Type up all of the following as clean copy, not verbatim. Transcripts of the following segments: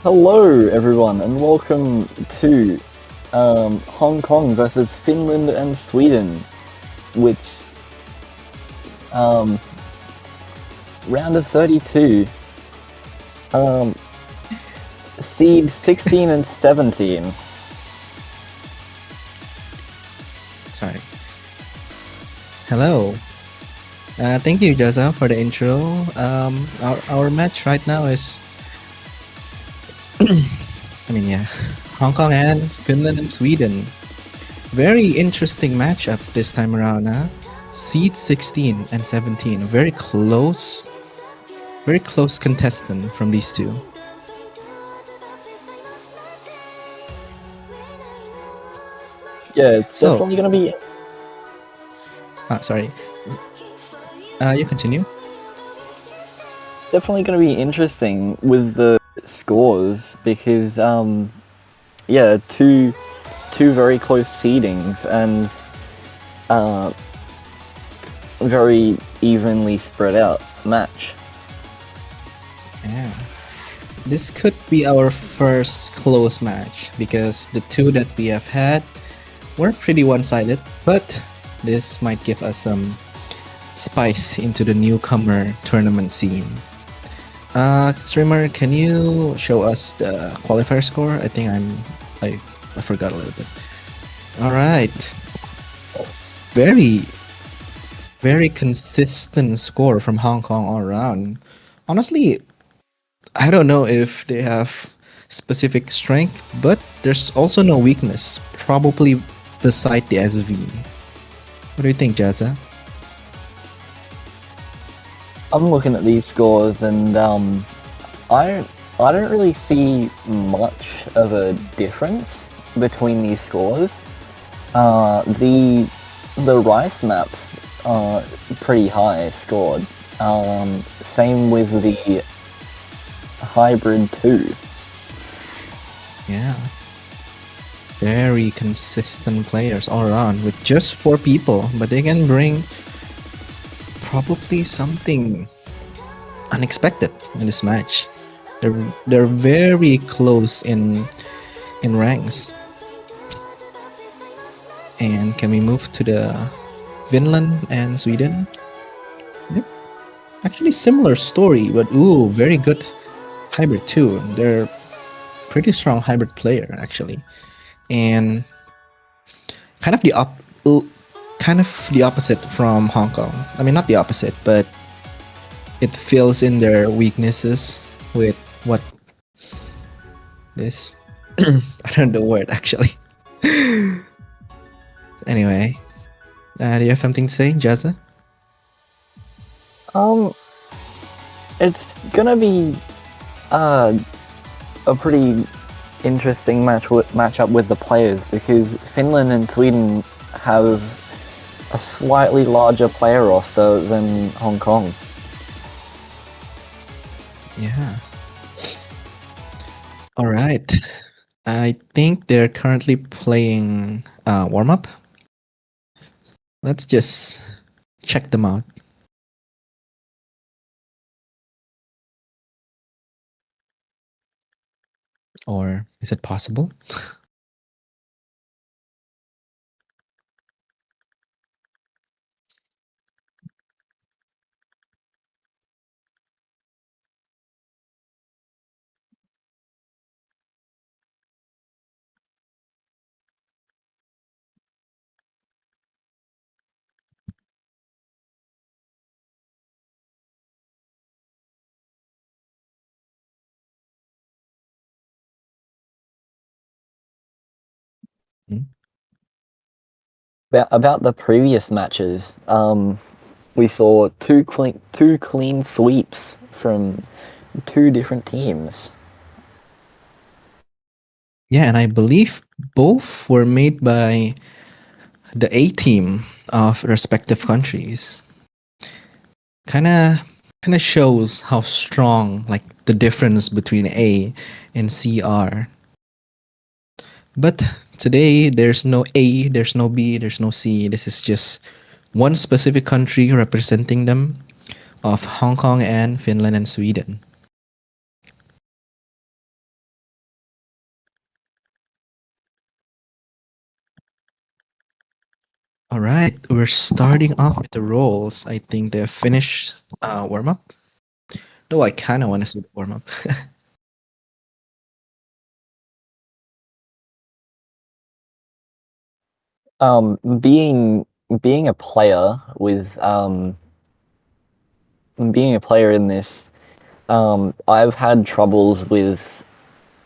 Hello, everyone, and welcome to Hong Kong versus Finland and Sweden, which um, round of 32, um, seed 16 and 17. Sorry. Hello. Thank you, Jaza, for the intro. Our match right now is, Hong Kong and Finland and Sweden. Very interesting matchup this time around, huh? Seed 16 and 17. Very close contestant from these two. Yeah, it's definitely going to be. Sorry. You continue. Definitely going to be interesting with the scores because, two very close seedings and very evenly spread out match. Yeah. This could be our first close match because the two that we have had were pretty one-sided, but this might give us some spice into the newcomer tournament scene. Streamer, can you show us the qualifier score? I think I forgot a little bit. All right. Very consistent score from Hong Kong all around. Honestly, I don't know if they have specific strength, but there's also no weakness, probably beside the SV. What do you think, Jazza? I'm looking at these scores and I don't really see much of a difference between these scores. The rice maps are pretty high scored. Same with the hybrid 2. Yeah. Very consistent players all around with just 4 people, but they can bring probably something unexpected in this match. They're very close in ranks. And can we move to the Finland and Sweden? Yep. Actually similar story, but very good hybrid too. They're pretty strong hybrid player actually. And kind of the opposite from Hong Kong. I mean, not the opposite, but it fills in their weaknesses with what this I don't know the word actually. Anyway, do you have something to say, Jazza? It's gonna be a pretty interesting matchup with the players because Finland and Sweden have a slightly larger player roster than Hong Kong. Yeah. All right. I think they're currently playing warm up. Let's just check them out. Or is it possible? Hmm? About the previous matches, we saw two clean sweeps from two different teams. Yeah, and I believe both were made by the A team of respective countries. Kind of shows how strong like the difference between A and C are. But today there's no A, there's no B, there's no C. This is just one specific country representing them of Hong Kong and Finland and Sweden. All right, we're starting off with the roles. I think they finished warm up. Though I kind of want to see the warm up. Being a player with being a player in this, I've had troubles with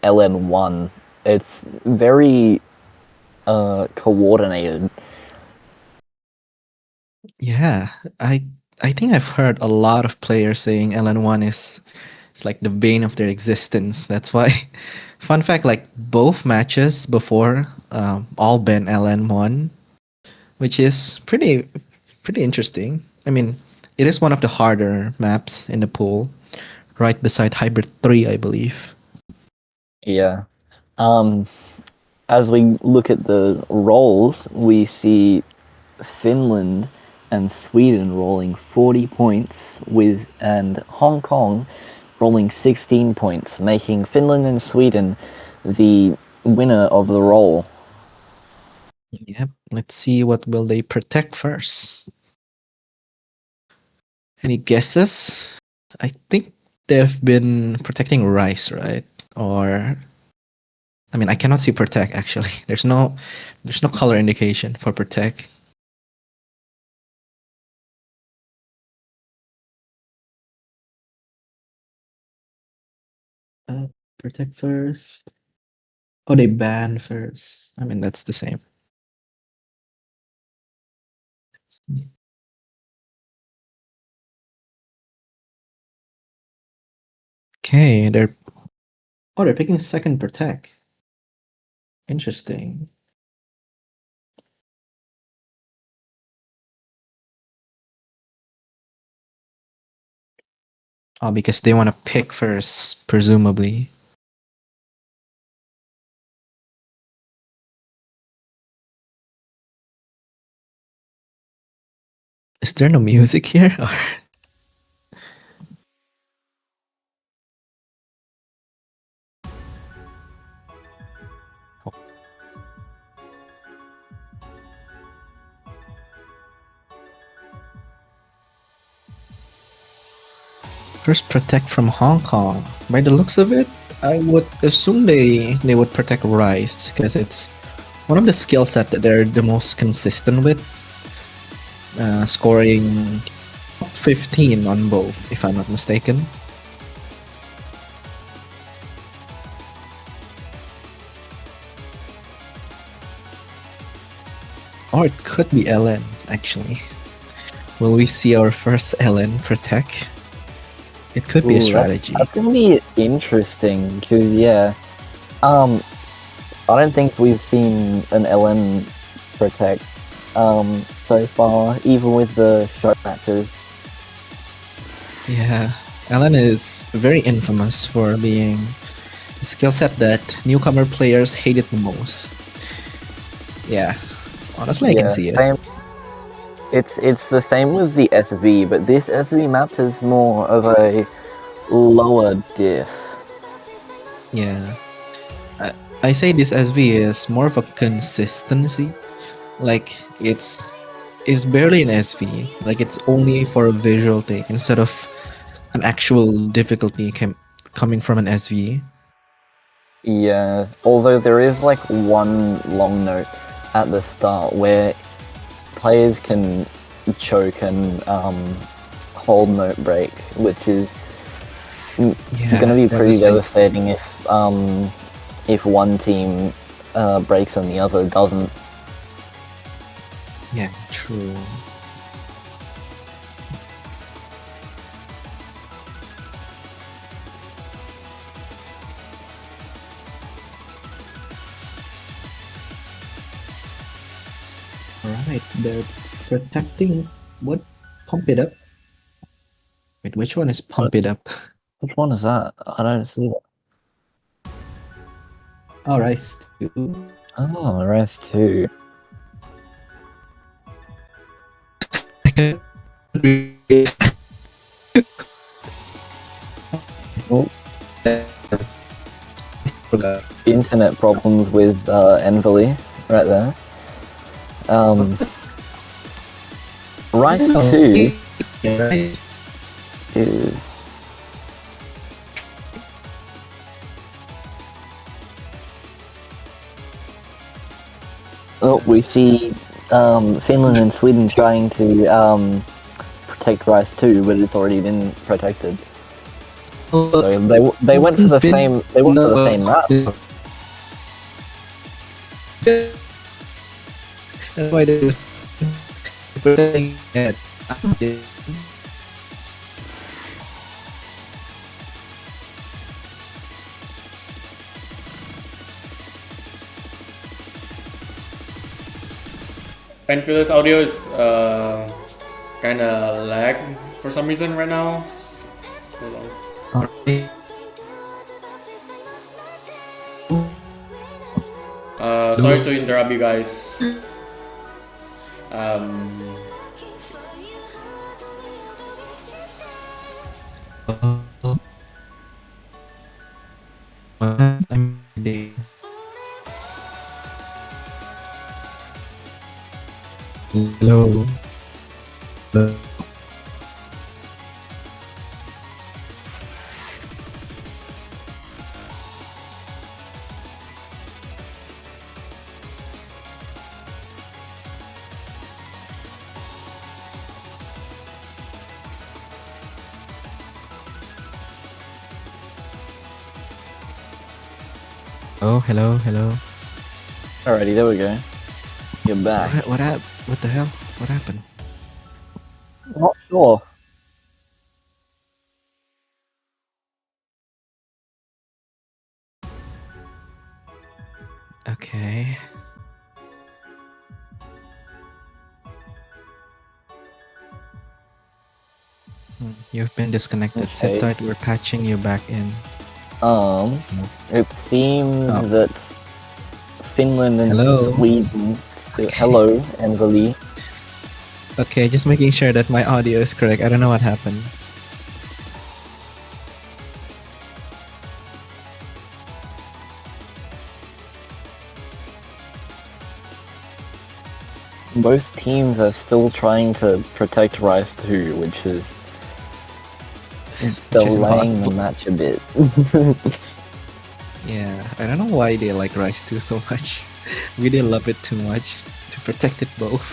LN1. It's very coordinated. Yeah, I think I've heard a lot of players saying LN1 is it's like the bane of their existence. That's why. Fun fact: like both matches before, all ban LN1, which is pretty interesting. I mean, it is one of the harder maps in the pool, right beside Hybrid 3, I believe. Yeah. Um, as we look at the roles, we see Finland and Sweden rolling 40 points and Hong Kong rolling 16 points, making Finland and Sweden the winner of the roll. Yep. Let's see what will they protect first. Any guesses? I think they've been protecting rice, right? Or I mean, I cannot see protect actually. There's no color indication for protect. Protect first. Oh, they ban first. I mean, that's the same. Okay, they're picking second protect. Interesting. Oh, because they want to pick first, presumably. Is there no music here? Or first protect from Hong Kong. By the looks of it, I would assume they would protect rice because it's one of the skill set that they're the most consistent with, scoring 15 on both, if I'm not mistaken. Or it could be LN, actually. Will we see our first LN protect? It could be a strategy. That's gonna be interesting because I don't think we've seen an LN protect so far, even with the show matches. Yeah, LN is very infamous for being a skill set that newcomer players hated the most. Yeah, honestly, I can see it. Same. It's the same with the SV, but this SV map is more of a lower diff. Yeah, I say this SV is more of a consistency. Like it's barely an SV. Like it's only for a visual thing instead of an actual difficulty coming from an SV. Yeah, although there is like one long note at the start where players can choke and hold note break, which is going to be pretty devastating if one team breaks and the other doesn't. Yeah, true. Alright, they're protecting what? Pump it up? Wait, which one is pump it up? Which one is that? I don't see that. Oh, Rice 2. Oh, Rice 2. Oh. Internet problems with Envily right there. Rice Oh, 2 yeah, right. is... Oh, we see Finland and Sweden trying to protect Rice 2, but it's already been protected. So they went for the same map. That's why they was protecting it. Penfielder's audio is kind of lag for some reason right now. Hold on. Okay. Sorry to interrupt you guys. Hello. Hello. Oh, hello, hello. Alrighty, there we go. You're back. What the hell? What happened? Not sure. Okay. You've been disconnected. Okay. Sit tight, we're patching you back in. It seems Oh. that Finland and Hello. Sweden... Okay. Hello, Emily. Okay, just making sure that my audio is correct. I don't know what happened. Both teams are still trying to protect Rice 2, which is delaying the impossible. match a bit. Yeah, I don't know why they like Rise 2 so much. We did love it too much to protect it both.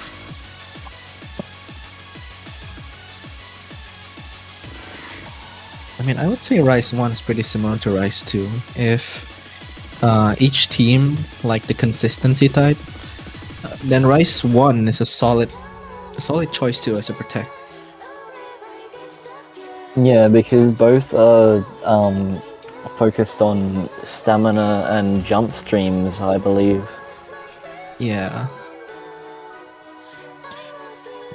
I mean, I would say Rise 1 is pretty similar to Rise 2. If each team like the consistency type, then Rise 1 is a solid choice too as a protect. Yeah, because both are focused on stamina and jump streams, I believe. Yeah.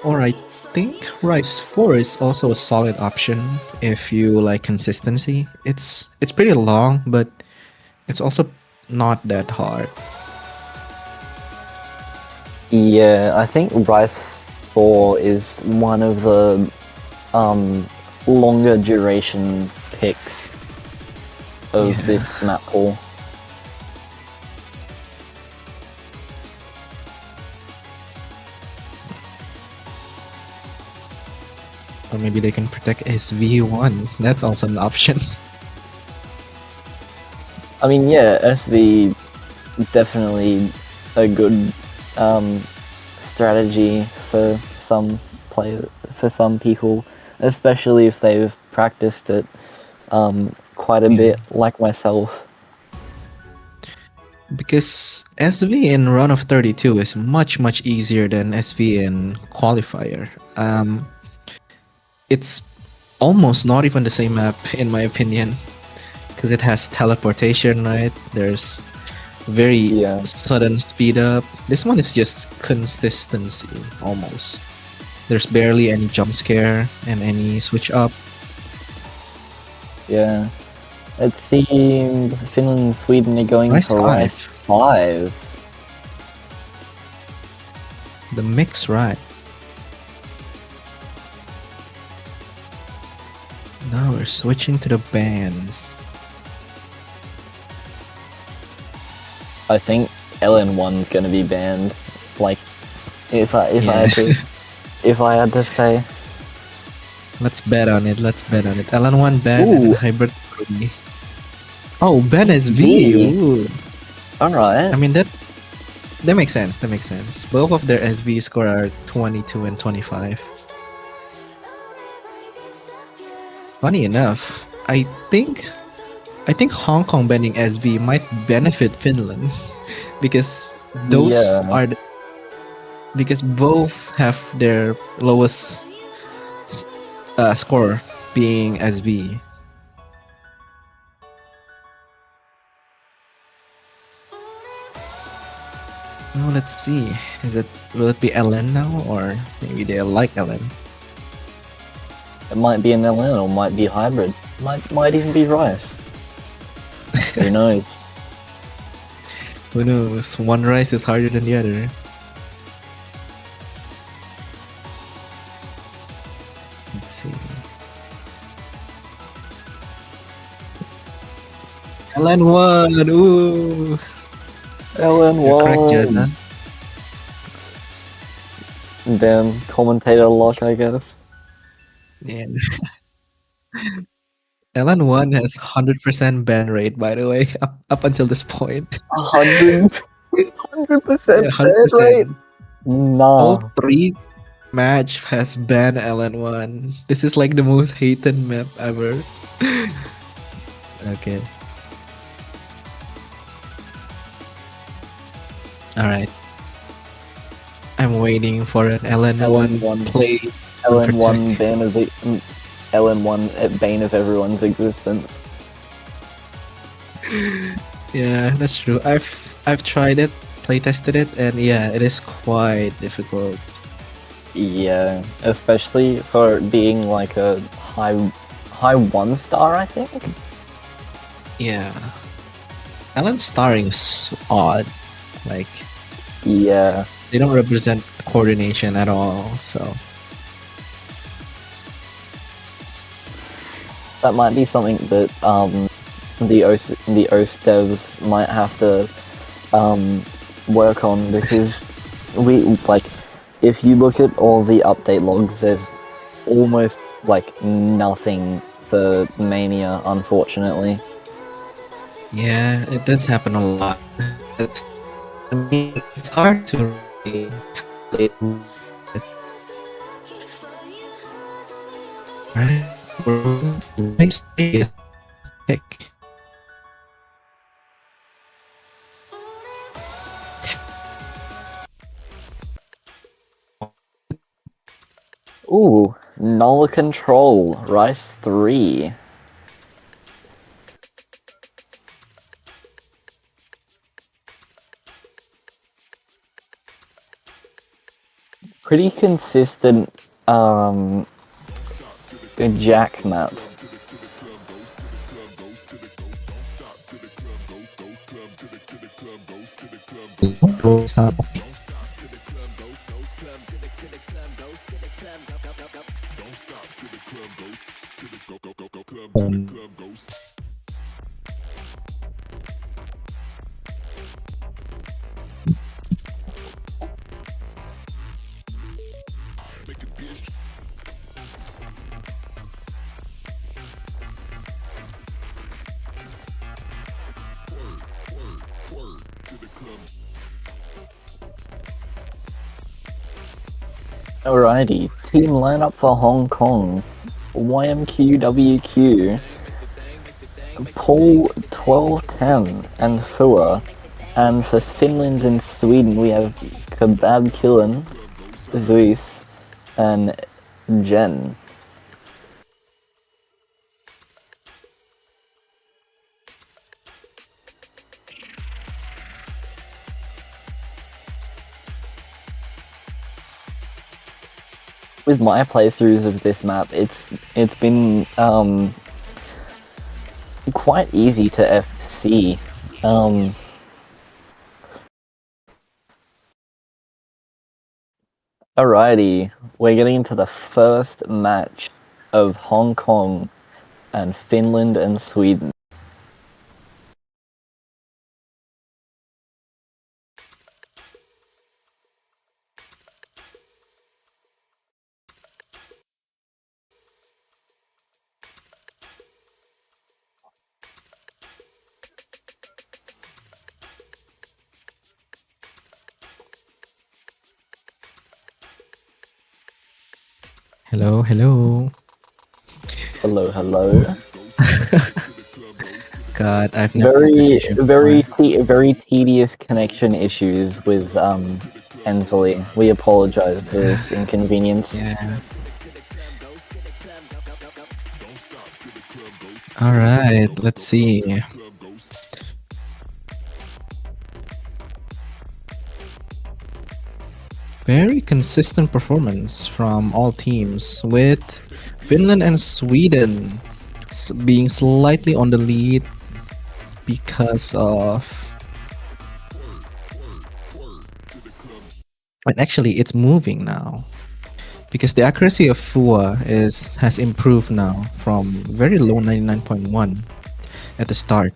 Or I think Rise 4 is also a solid option if you like consistency. It's pretty long, but it's also not that hard. Yeah, I think Rice 4 is one of the longer duration picks of Yeah. this map pool. Or maybe they can protect SV1. That's also an option. I mean, yeah, SV definitely a good strategy for some people, especially if they've practiced it quite a bit, like myself. Because SV in run of 32 is much easier than SV in qualifier. It's almost not even the same map in my opinion, because it has teleportation, right? There's very sudden speed up. This one is just consistency almost. There's barely any jump scare and any switch up. Yeah. It seems Finland and Sweden are going Rice for Rice 5. The mix, right? Now we're switching to the bands. I think LN1's gonna be banned. Like, if I had to, if I had to say. Let's bet on it. LN1 Ben Ooh. and Hybrid 3. Oh, Ben is V. V. Ooh. Alright. I mean that makes sense. Both of their SV score are 22 and 25. Funny enough, I think Hong Kong banning SV might benefit Finland because those Yeah. are because both have their lowest score being SV. Now let's see. Will it be LN now, or maybe they like LN? It might be an LN or might be hybrid. Might even be Rice. Who knows? Who knows? One rice is harder than the other. Let's see. LN1! Ooh! LN You're correct, won. Jaza. Damn, commentator luck, I guess. Yeah. LN1 has 100% ban rate, by the way, up until this point. 100%, 100% Yeah, ban rate? 100%. All Nah. 3 match has banned LN1. This is like the most hated map ever. Okay. Alright. I'm waiting for an LN1 LN1 play. LN1 ban of the LN1 bane of everyone's existence. Yeah, that's true. I've tried it, play tested it, and yeah, it is quite difficult. Yeah, especially for it being like a high 1-star, I think. Yeah. LN starring is odd. Like, Yeah. they don't represent coordination at all, so. That might be something that the OS devs might have to work on, because we like, if you look at all the update logs, there's almost like nothing for Mania, unfortunately. Yeah, it does happen a lot. I mean, it's hard to really calculate. Right? Nice pick. Ooh, null control, Rice 3. Pretty consistent Jack map. Alrighty, team lineup for Hong Kong. YMQWQ, Paul 1210 and Fua. And for Finland and Sweden we have Kebab Killen, Zeus, and Jen. With my playthroughs of this map, it's been quite easy to FC. Alrighty, we're getting into the first match of Hong Kong and Finland and Sweden. Hello, hello. Hello, hello. God, I've never had this issue before. Very tedious connection issues with Ensley. We apologize for this inconvenience. Yeah. All right, let's see. Very consistent performance from all teams, with Finland and Sweden being slightly on the lead because of. And actually, it's moving now because the accuracy of Fua has improved now from very low 99.1 at the start.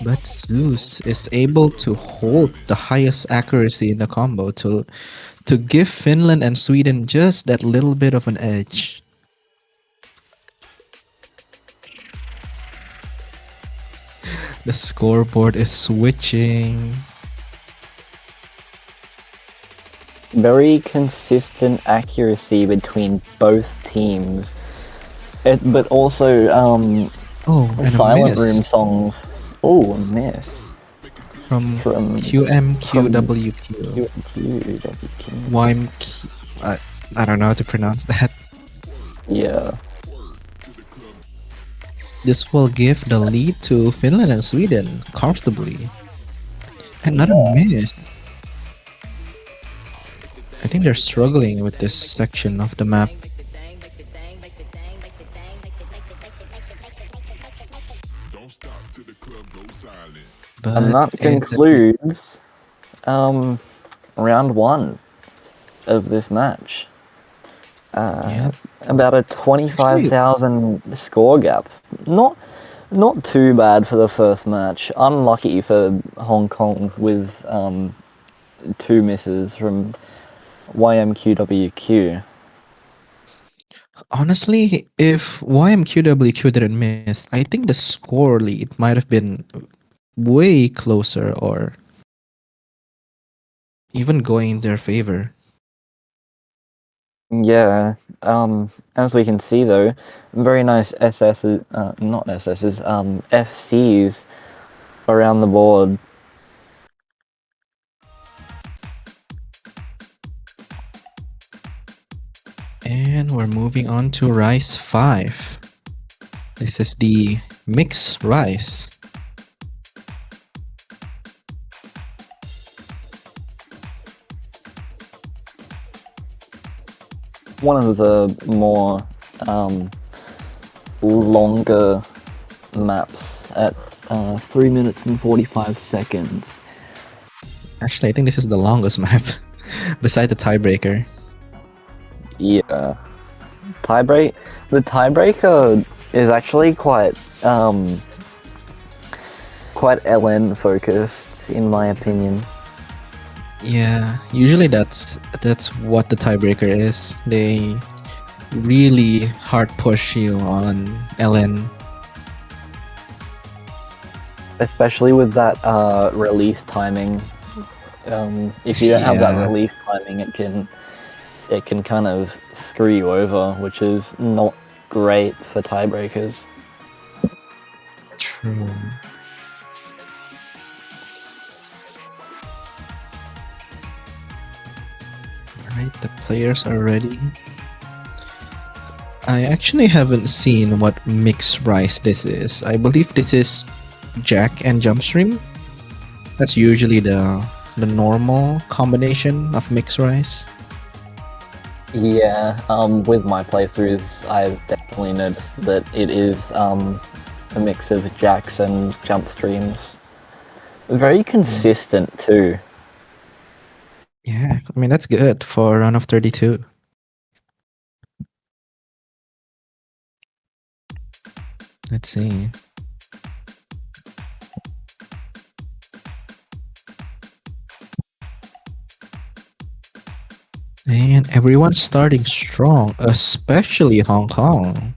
But Zeus is able to hold the highest accuracy in the combo to give Finland and Sweden just that little bit of an edge. The scoreboard is switching. Very consistent accuracy between both teams. But also, Oh, and a Silent miss Room song. Oh, miss. from From QMQWQ. QQ. YMQ. I don't know how to pronounce that. Yeah. This will give the lead to Finland and Sweden comfortably. Another miss. I think they're struggling with this section of the map. But And that it's a bit- concludes round one of this match. Yep. About a 25,000 score gap. Not too bad for the first match. Unlucky for Hong Kong with two misses from YMQWQ. Honestly, if YMQWQ didn't miss, I think the score lead might have been way closer or even going in their favor. Yeah, as we can see though, very nice SS's, not SS's, FCs around the board. And we're moving on to Rice 5. This is the mixed rice. One of the more longer maps at 3 minutes and 45 seconds. Actually, I think this is the longest map beside the tiebreaker. Yeah. The tiebreaker is actually quite LN focused in my opinion. Yeah, usually that's what the tiebreaker is. They really hard push you on LN. Especially with that release timing. If you don't have that Yeah. release timing, it can kind of screw you over, which is not great for tiebreakers. True. Alright, the players are ready. I actually haven't seen what mixed rice this is. I believe this is jack and jump stream. That's usually the normal combination of mixed rice. Yeah, with my playthroughs, I've definitely noticed that it is a mix of jacks and jump streams. Very consistent too. Yeah, I mean that's good for a run of 32. Let's see. And everyone's starting strong, especially Hong Kong.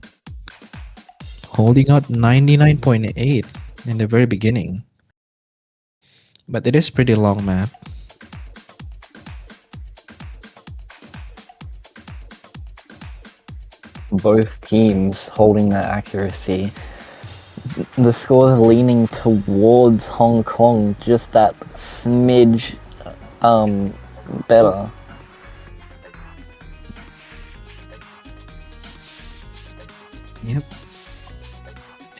Holding out 99.8 in the very beginning. But it is pretty long map. Both teams holding that accuracy. The score is leaning towards Hong Kong, just that smidge better. Yep.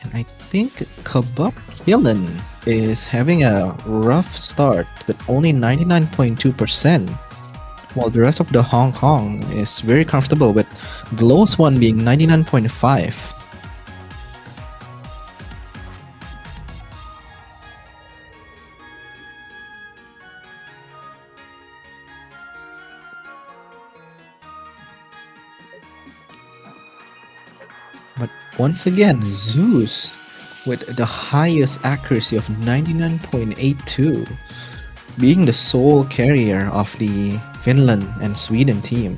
And I think Kabak Hillen is having a rough start with only 99.2%, while the rest of the Hong Kong is very comfortable with the lowest one being 99.5. But once again, Zeus with the highest accuracy of 99.82, being the sole carrier of the Finland and Sweden team.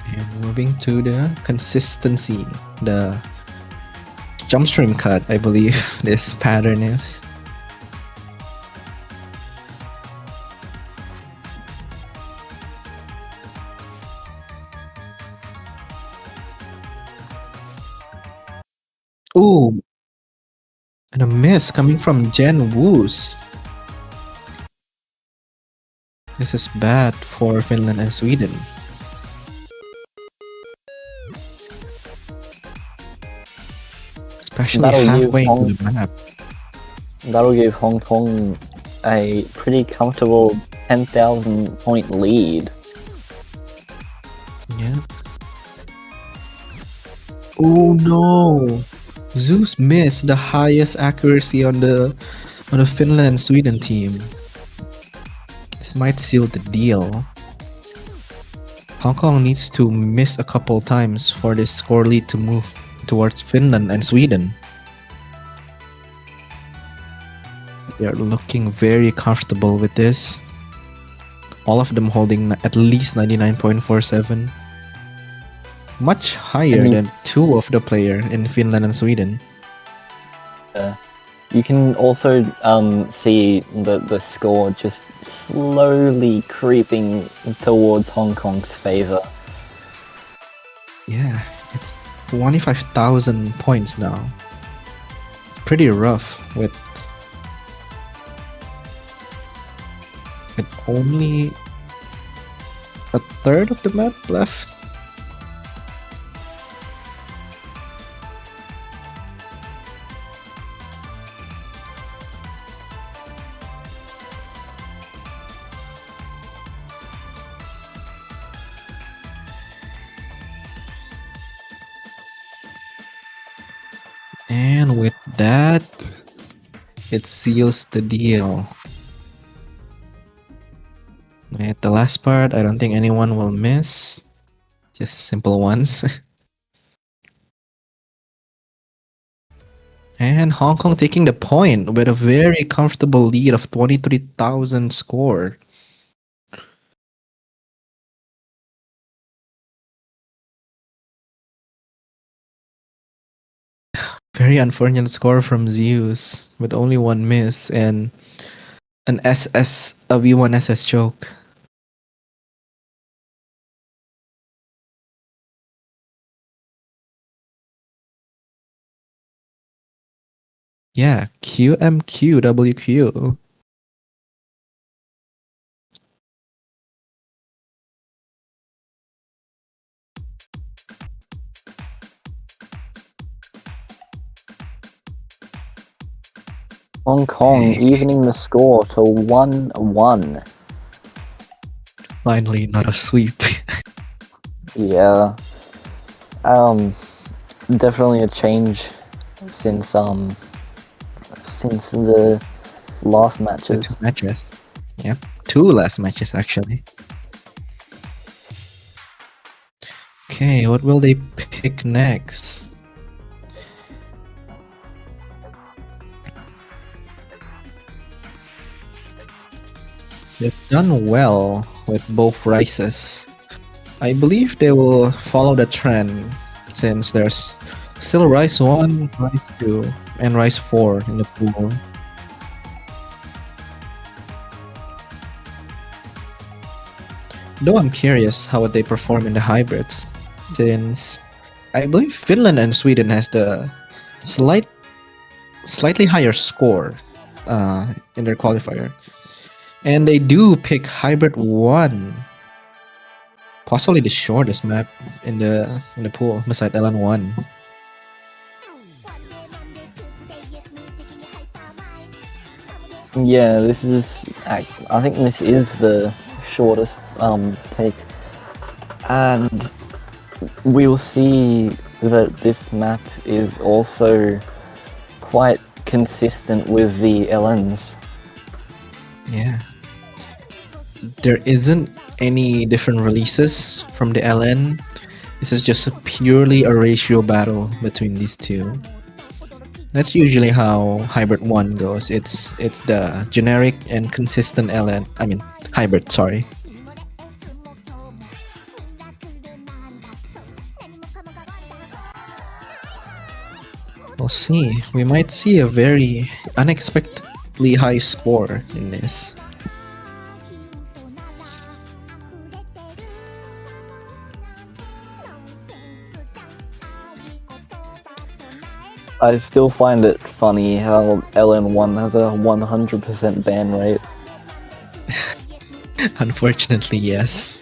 And moving to the consistency, the jump stream cut, I believe this pattern is. Ooh, and a miss coming from Jen Woos. This is bad for Finland and Sweden. Especially That'll give halfway Hong- into the map. That'll give Hong Kong a pretty comfortable 10,000 point lead. Yeah. Oh no! Zeus missed the highest accuracy on the Finland Sweden team. This might seal the deal. Hong Kong needs to miss a couple times for this score lead to move towards Finland and Sweden. They are looking very comfortable with this. All of them holding at least 99.47. Much higher than two of the player in Finland and Sweden. You can also see the score just slowly creeping towards Hong Kong's favor. Yeah, it's 25,000 points now. It's pretty rough with only a third of the map left. And with that, it seals the deal. At the last part, I don't think anyone will miss. Just simple ones. And Hong Kong taking the point with a very comfortable lead of 23,000 score. Very unfortunate score from Zeus with only one miss and a V1 SS choke. Yeah, QMQWQ. Hong Kong evening the score to 1-1. Finally, not a sweep. Yeah. Definitely a change since the last The matches. 2 matches. Yep, 2 last matches actually. Okay, what will they pick next? They've done well with both rises. I believe they will follow the trend since there's still Rise 1, Rise 2, and Rise 4 in the pool. Though I'm curious how would they perform in the hybrids, since I believe Finland and Sweden has the slightly higher score in their qualifier, and they do pick hybrid 1, possibly the shortest map in the pool beside LN1. Yeah, this is. I think this is the shortest pick, and we'll see that this map is also quite consistent with the LNs. Yeah. There isn't any different releases from the LN. This is just purely a ratio battle between these two. That's usually how Hybrid 1 goes. It's the generic and consistent LN. I mean, Hybrid, sorry. We'll see. We might see a very unexpectedly high score in this. I still find it funny how LN1 has a 100% ban rate. Unfortunately, yes.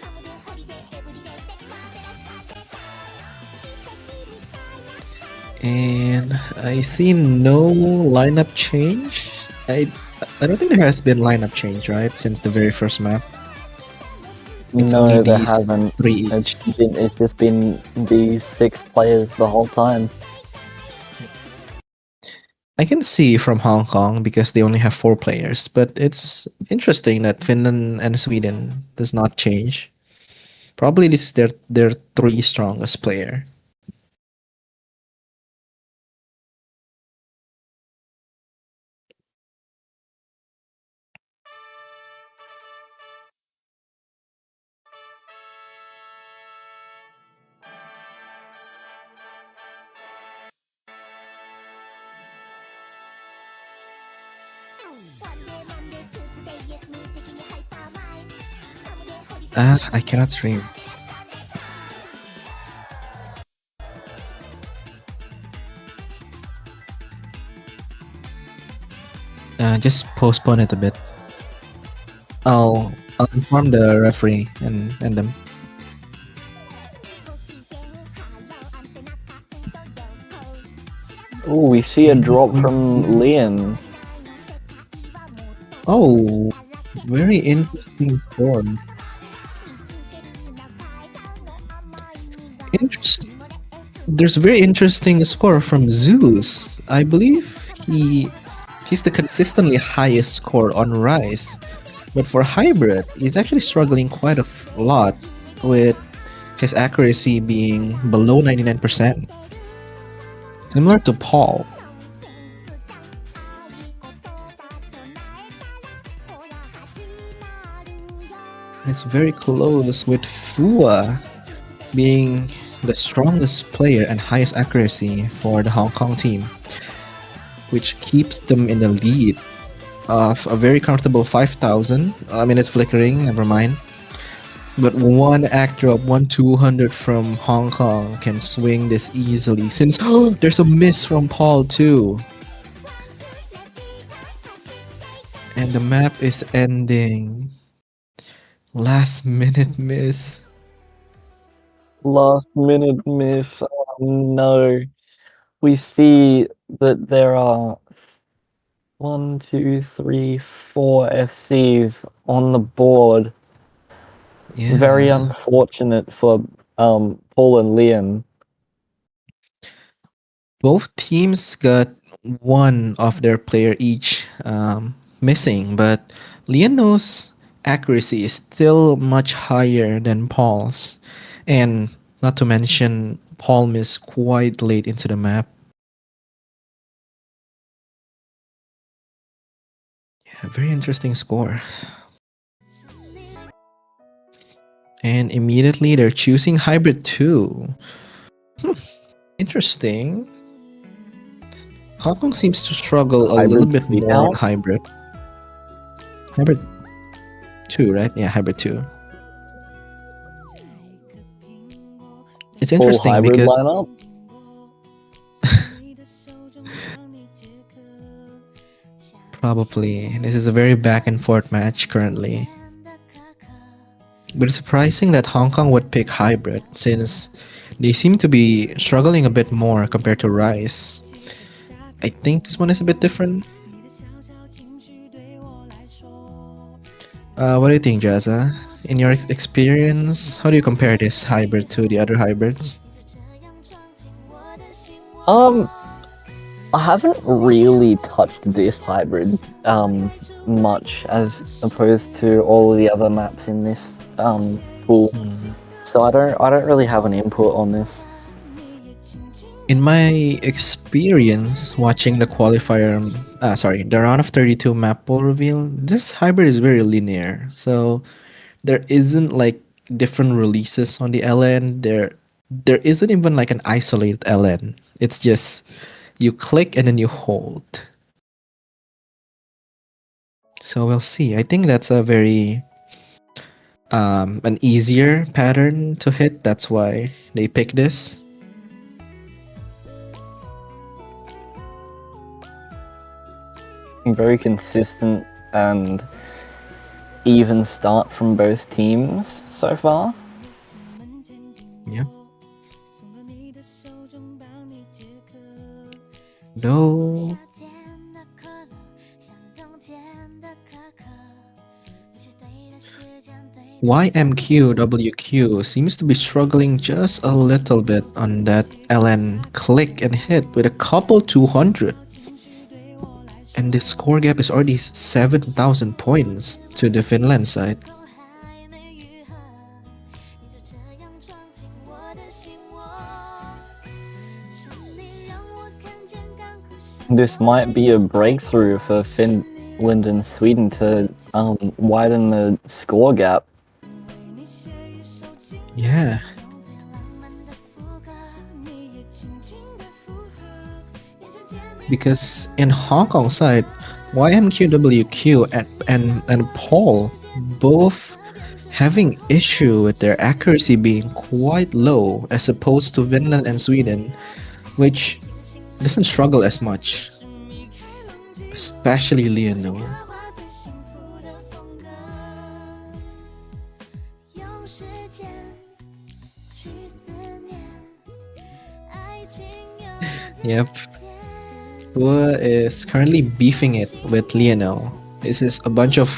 And I see no lineup change. I don't think there has been lineup change, right? Since the very first map. It's No, only there these haven't. 3 It's each. just been these 6 players the whole time. I can see from Hong Kong because they only have 4 players, but it's interesting that Finland and Sweden does not change. Probably this is their 3 strongest player. I cannot stream. Just postpone it a bit. I'll inform the referee and them. Oh, we see a drop from Liam. Oh, very interesting score. There's a very interesting score from Zeus. I believe he's the consistently highest score on Rise, but for Hybrid, he's actually struggling quite a lot with his accuracy being below 99%. Similar to Paul. It's very close with Fua being the strongest player and highest accuracy for the Hong Kong team, which keeps them in the lead of a very comfortable 5,000. I mean, it's flickering, never mind. But one act drop, 1,200 from Hong Kong can swing this easily since there's a miss from Paul too. And the map is ending. Last minute miss. Last minute miss. Oh no. We see that there are 1, 2, 3, 4 FCs on the board. Yeah. Very unfortunate for Paul and Liam. Both teams got one of their player each missing, but Leono's accuracy is still much higher than Paul's. And not to mention, Paul missed quite late into the map. Yeah, very interesting score. And immediately they're choosing hybrid 2. Interesting. Hong Kong seems to struggle a little Hybrid bit speed more on out. hybrid. Hybrid 2, right? Yeah, hybrid 2. It's Full interesting hybrid because lineup. probably this is a very back and forth match currently. But it's surprising that Hong Kong would pick hybrid since they seem to be struggling a bit more compared to Rice. I think this one is a bit different. What do you think, Jaza? In your experience, how do you compare this hybrid to the other hybrids? I haven't really touched this hybrid much as opposed to all the other maps in this pool. So I don't really have an input on this. In my experience watching the qualifier, the round of 32 map pool reveal, this hybrid is very linear. So there isn't like different releases on the LN. There isn't even like an isolated LN. It's just you click and then you hold. So we'll see. I think that's a very an easier pattern to hit. That's why they pick this. Very consistent and even start from both teams so far. Yeah. Though YMQWQ seems to be struggling just a little bit on that LN click and hit with a couple 200. And the score gap is already 7,000 points to the Finland side. This might be a breakthrough for Finland and Sweden to widen the score gap. Yeah. Because in Hong Kong side, YMQWQ and Paul both having issue with their accuracy being quite low as opposed to Finland and Sweden, which doesn't struggle as much, especially Leonel. Yep. Fua is currently beefing it with Leonel. This is a bunch of,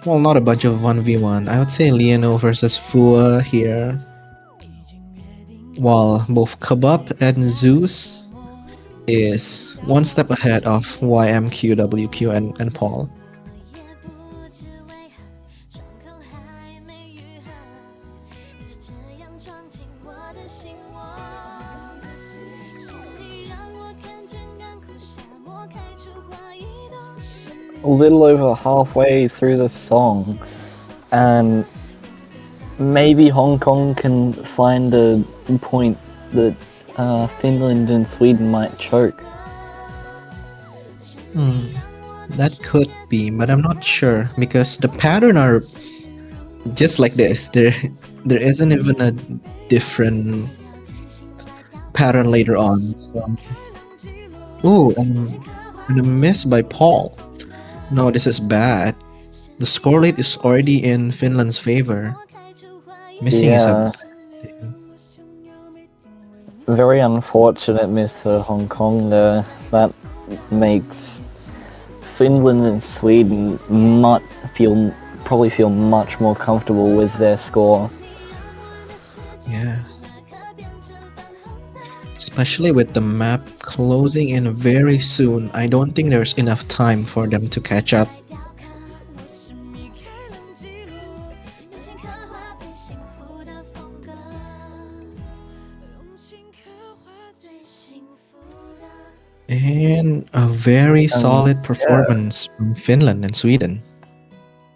well, not a bunch of 1v1. I would say Leonel versus Fua here. While both Kebab and Zeus is one step ahead of YMQWQ and Paul. A little over halfway through the song, and maybe Hong Kong can find a point that Finland and Sweden might choke. That could be, but I'm not sure because the pattern are just like this. There isn't even a different pattern later on. So. Oh, and a miss by Paul. No, this is bad. The score rate is already in Finland's favor. Missing is a very unfortunate miss for Hong Kong there. That makes Finland and Sweden probably feel much more comfortable with their score. Yeah. Especially with the map closing in very soon, I don't think there's enough time for them to catch up. And a very solid performance from Finland and Sweden.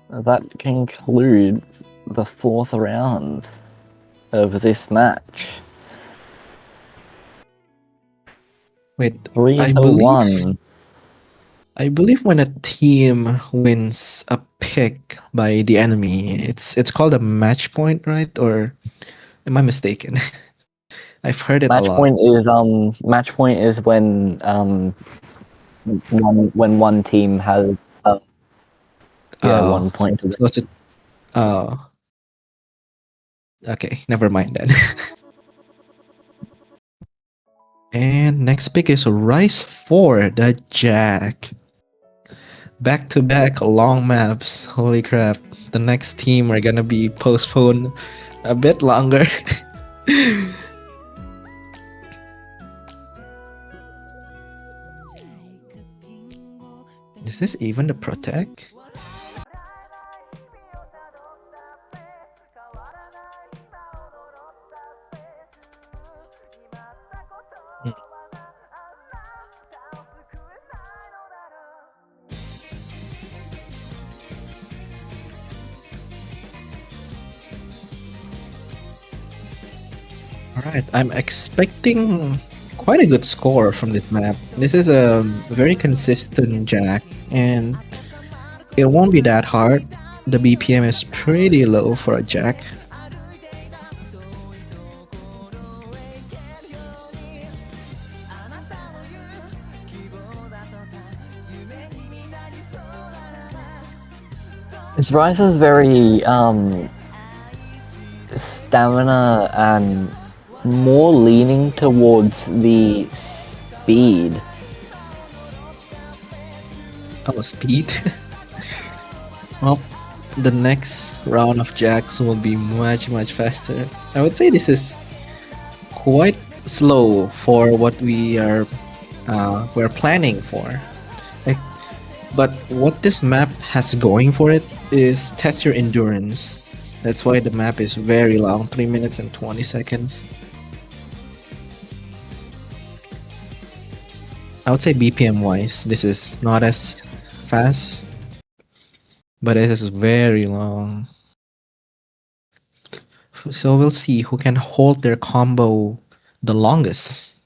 That concludes the fourth round of this match. Wait, 3-1. I believe when a team wins a pick by the enemy, it's called a match point, right? Or am I mistaken? I've heard it a Match lot. point is when one team has 1 point. So it's oh, okay, never mind then. And next pick is Rice for the Jack. Back to back long maps. Holy crap. The next team are gonna be postponed a bit longer. Is this even the Protect? Alright, I'm expecting quite a good score from this map. This is a very consistent Jack, and it won't be that hard. The BPM is pretty low for a Jack. His Rice is very stamina and more leaning towards the speed. Oh, speed. Well, the next round of Jacks will be much faster. I would say this is quite slow for what we're planning for. But what this map has going for it is test your endurance. That's why the map is very long, 3 minutes and 20 seconds. I would say BPM wise, this is not as fast, but it is very long. So we'll see who can hold their combo the longest.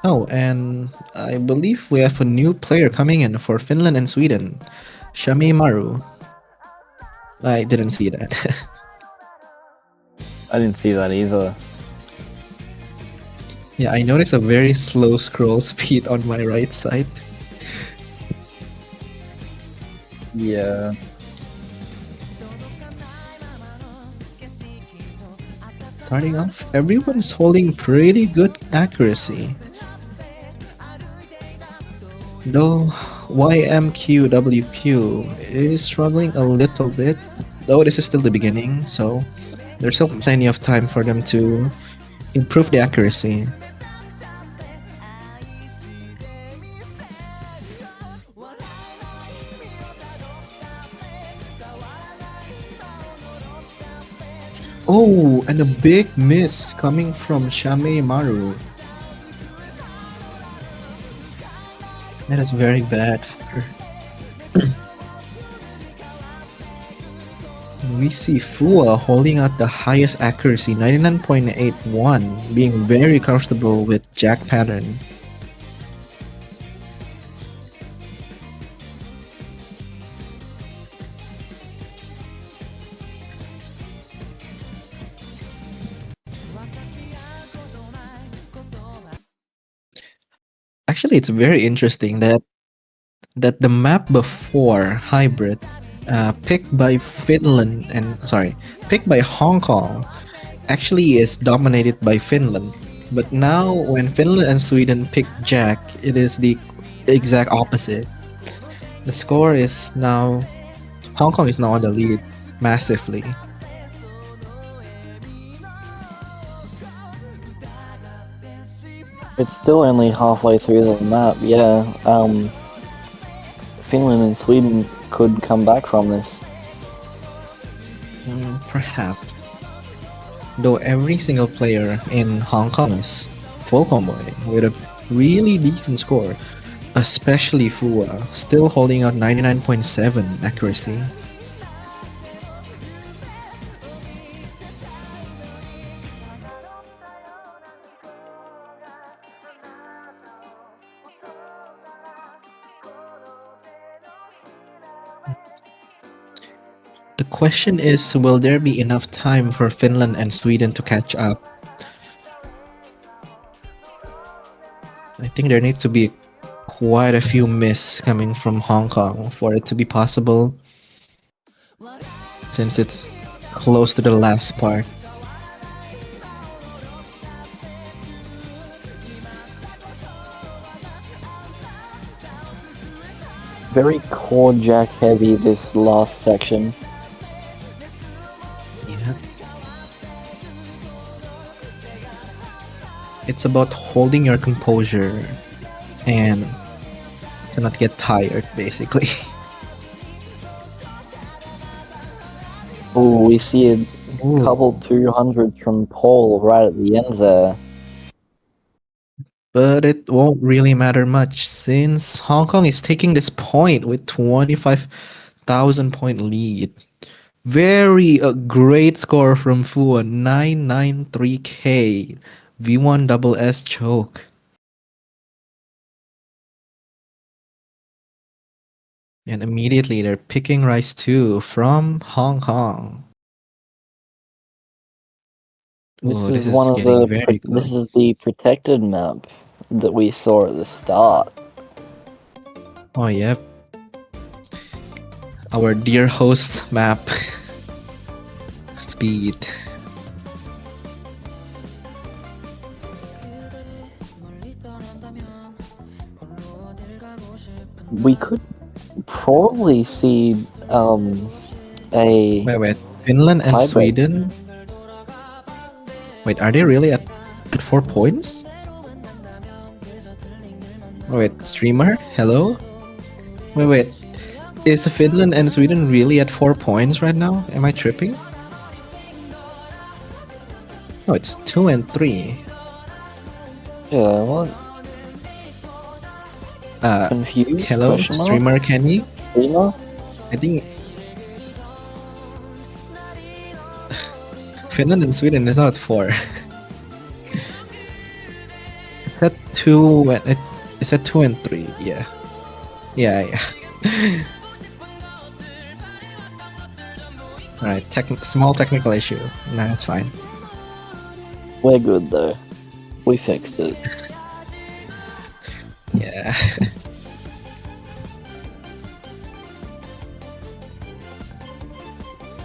Oh, and I believe we have a new player coming in for Finland and Sweden, Shami Maru. I didn't see that. I didn't see that either. Yeah, I noticed a very slow scroll speed on my right side. Yeah. Starting off, everyone's holding pretty good accuracy. Though YMQWQ is struggling a little bit, though this is still the beginning, so there's still plenty of time for them to improve the accuracy. Oh, and a big miss coming from Shame Maru. That is very bad for her. We see Fua holding out the highest accuracy, 99.81, being very comfortable with Jack pattern. Actually, it's very interesting that the map before hybrid, picked by picked by Hong Kong, actually is dominated by Finland. But now, when Finland and Sweden pick Jack, it is the exact opposite. The score is now Hong Kong is now on the lead massively. It's still only halfway through the map, yeah. Finland and Sweden could come back from this. Perhaps. Though every single player in Hong Kong is full comboing with a really decent score, especially Fua, still holding out 99.7 accuracy. The question is, will there be enough time for Finland and Sweden to catch up? I think there needs to be quite a few misses coming from Hong Kong for it to be possible, since it's close to the last part. Very core jack heavy this last section. Yeah. It's about holding your composure and to not get tired, basically. Oh, we see a Ooh. couple 200s from Paul right at the end there. But it won't really matter much since Hong Kong is taking this point with 25,000 point lead. Very great score from Fu, 993k. V1 double S choke. And immediately they're picking Rice 2 from Hong Kong. This Ooh, is one of getting the very this close. is the protected map that we saw at the start. Oh, yep. Our dear host map. Speed. We could probably see a Wait. Finland and Tiebreak. Sweden? Wait, are they really at 4 points? Wait, streamer? Hello? Wait. Is Finland and Sweden really at 4 points right now? Am I tripping? No, it's 2 and 3. yeah, what? Confused? Hello, Question mark? streamer Kenny? Streamer? I think Finland and Sweden is not at 4. It's at 2 and it's at 2 and 3. Yeah. Alright, small technical issue. Nah, it's fine. We're good though. We fixed it. Yeah.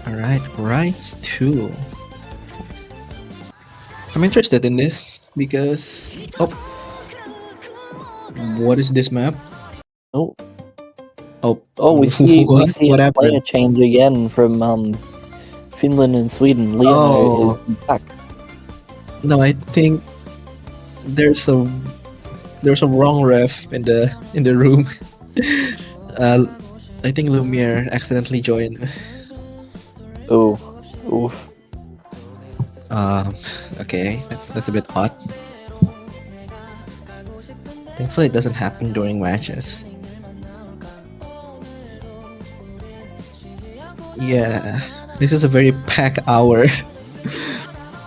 Alright, Rice 2. I'm interested in this because what is this map? Oh, What we see a happened? player change again from Finland and Sweden. Leonard is back. No, I think there's a wrong ref in the room. I think Lumiere accidentally joined. Oh, oof. Okay, that's a bit odd. Thankfully, it doesn't happen during matches. Yeah, this is a very packed hour.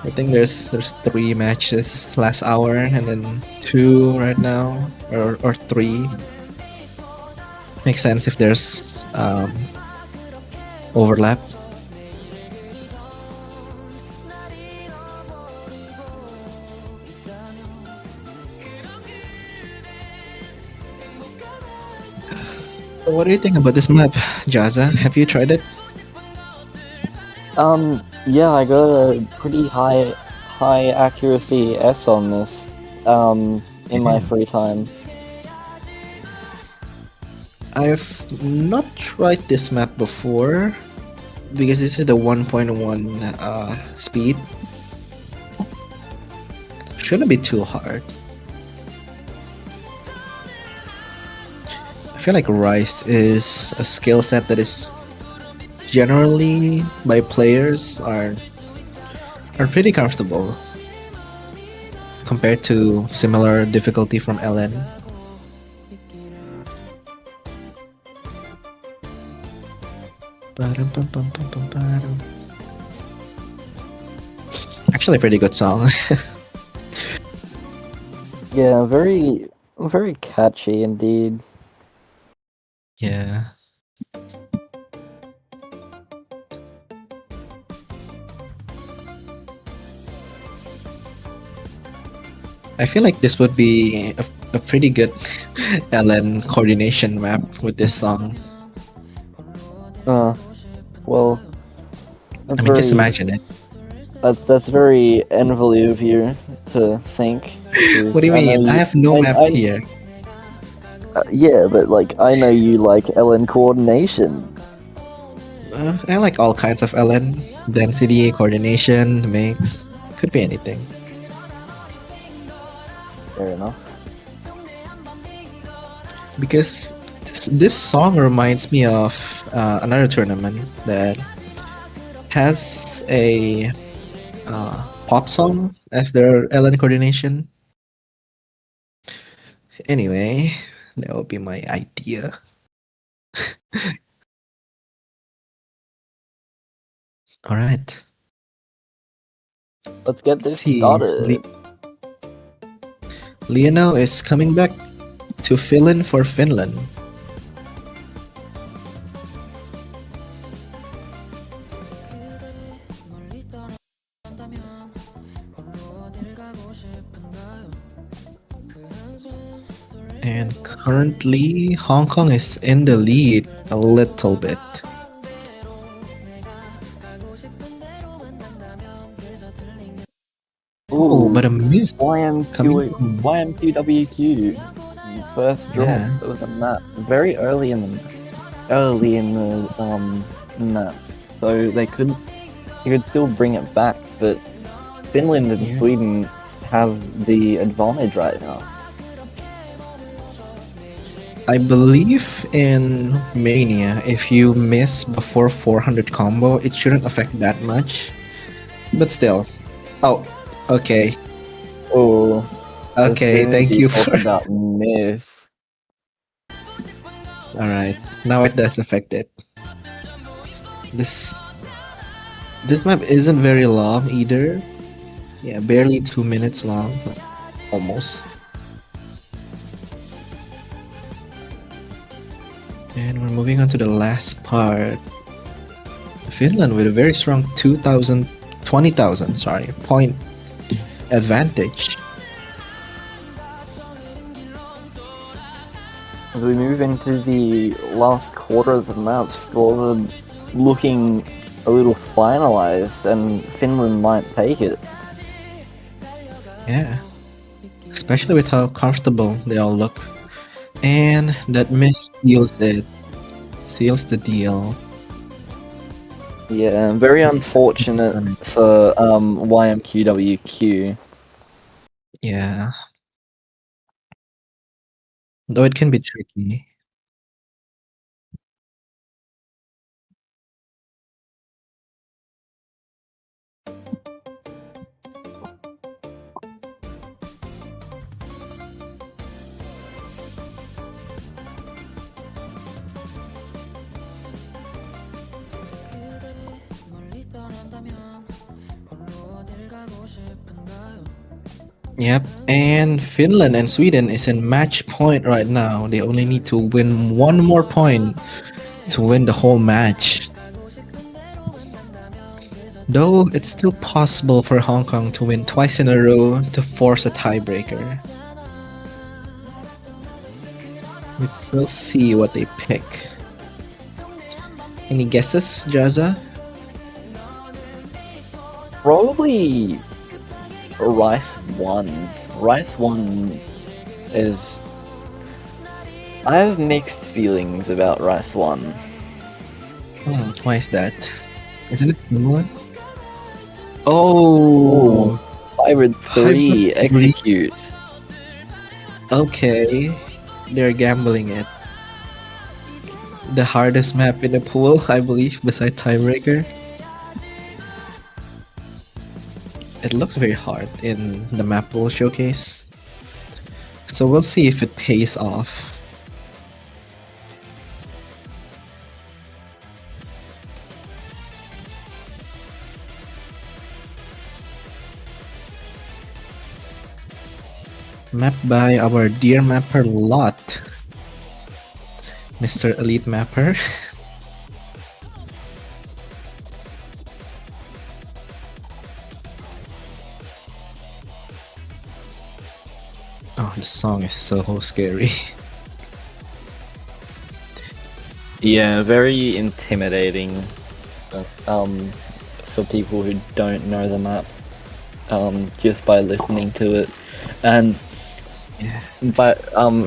I think there's 3 matches last hour and then 2 right now, or 3. Makes sense if there's overlap. So what do you think about this map, Jaza? Have you tried it? Yeah, I got a pretty high accuracy S on this, in my free time. I've not tried this map before because this is the 1.1 speed. Shouldn't be too hard. I feel like Rice is a skill set that is generally by players are pretty comfortable. compared to similar difficulty from LN. Actually, a pretty good song. Yeah, very catchy indeed. Yeah. I feel like this would be a pretty good LN coordination map with this song. Well, I mean, just imagine it. That's very enviable of you to think. What do you mean? I have no map here. Yeah, but like I know you like LN coordination. I like all kinds of LN. Density, coordination, mix. Could be anything. Fair enough. Because this song reminds me of another tournament that has a pop song as their LN coordination. Anyway, that would be my idea. All right. Let's get this See, started. Leono is coming back to fill in for Finland. And currently, Hong Kong is in the lead a little bit. Oh, but a miss. YMQWQ. First draw. Yeah. It was a map very early in the map. So they could still bring it back, but Finland and Sweden have the advantage right now. I believe in Mania, if you miss before 400 combo, it shouldn't affect that much. But still. Oh, okay. Oh. Okay, thank you for that miss. Alright, now it does affect it. This map isn't very long either. Yeah, barely 2 minutes long. Almost. And we're moving on to the last part. Finland with a very strong 20,000 point advantage. As we move into the last quarter of the map, scores are looking a little finalized, and Finland might take it. Yeah, especially with how comfortable they all look. And that miss seals it. Seals the deal. Yeah, very unfortunate for YMQWQ. Yeah. Though it can be tricky. Yep, and Finland and Sweden is in match point right now. They only need to win one more point to win the whole match. Though it's still possible for Hong Kong to win twice in a row to force a tiebreaker. We'll see what they pick. Any guesses, Jaza? Probably Rice 1. Rice 1 is... I have mixed feelings about Rice 1. Why is that? Isn't it similar? Oh! Hybrid 3, execute. Okay, they're gambling it. The hardest map in the pool, I believe, beside Tiebreaker. it looks very hard in the map pool showcase. So we'll see if it pays off. Mapped by our dear mapper Lot, Mr. Elite Mapper. Oh, the song is so scary. Yeah, very intimidating. For people who don't know the map, just by listening to it, and Yeah. but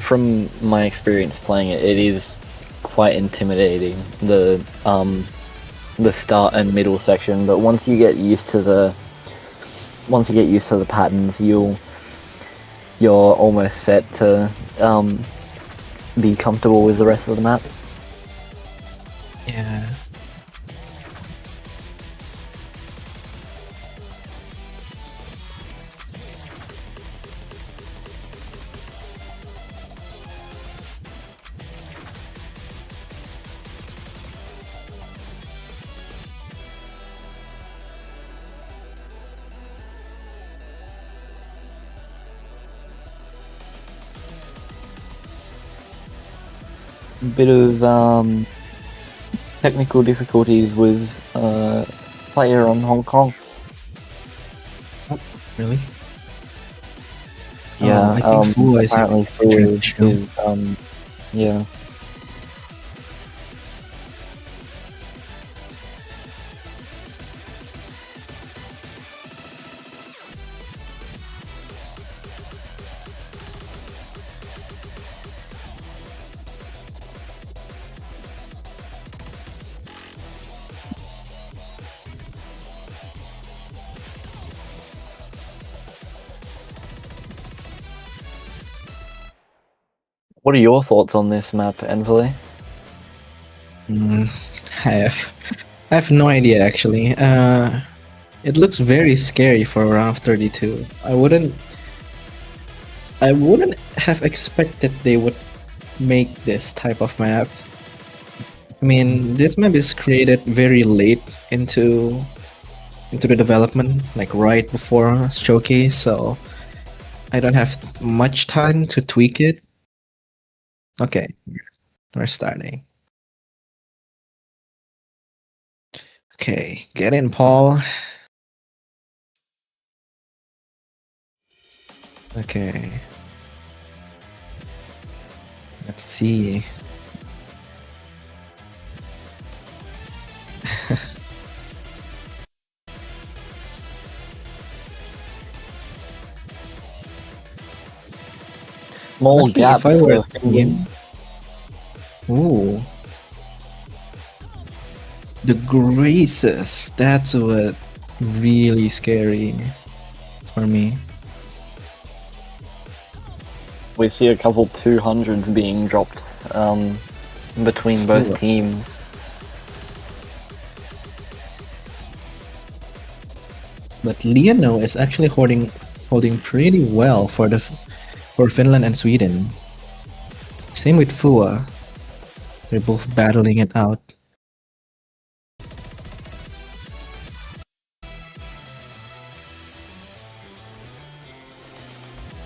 from my experience playing it, it is quite intimidating. The start and middle section, but once you get used to the patterns, you're almost set to be comfortable with the rest of the map. Yeah. Bit of technical difficulties with player on Hong Kong. Really? Yeah, I think Fua is apparently having Fua issue. is yeah. What are your thoughts on this map, Envily? I have no idea actually. It looks very scary for a round of 32. I wouldn't have expected they would make this type of map. I mean, this map is created very late into the development, like right before showcase, so I don't have much time to tweak it. Okay, we're starting. Okay, get in, Paul. Okay. Let's see. Small Honestly, gap if I were for Finland. Ooh. The graces. That's what really scary for me. We see a couple 200s being dropped between both Ooh. teams. But Liano is actually holding pretty well for Finland and Sweden. Same with Fua. They're both battling it out.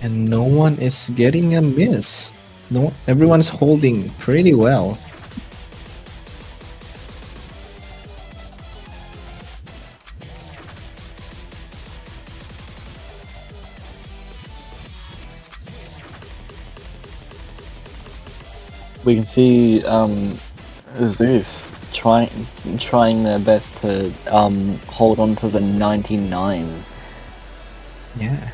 And no one is getting a miss. No, everyone's holding pretty well. We can see Zeus trying their best to hold on to the 99. Yeah.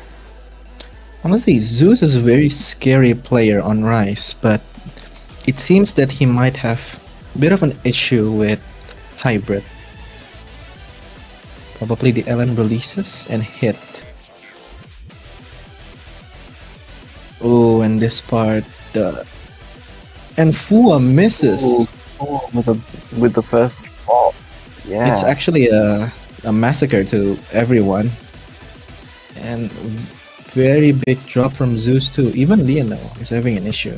Honestly, Zeus is a very scary player on Rise, but it seems that he might have a bit of an issue with Hybrid. Probably the Ellen releases and hit. Oh, and this part, and Fua misses. Ooh, with the first drop. Yeah. It's actually a massacre to everyone. And very big drop from Zeus too. Even Lionel is having an issue.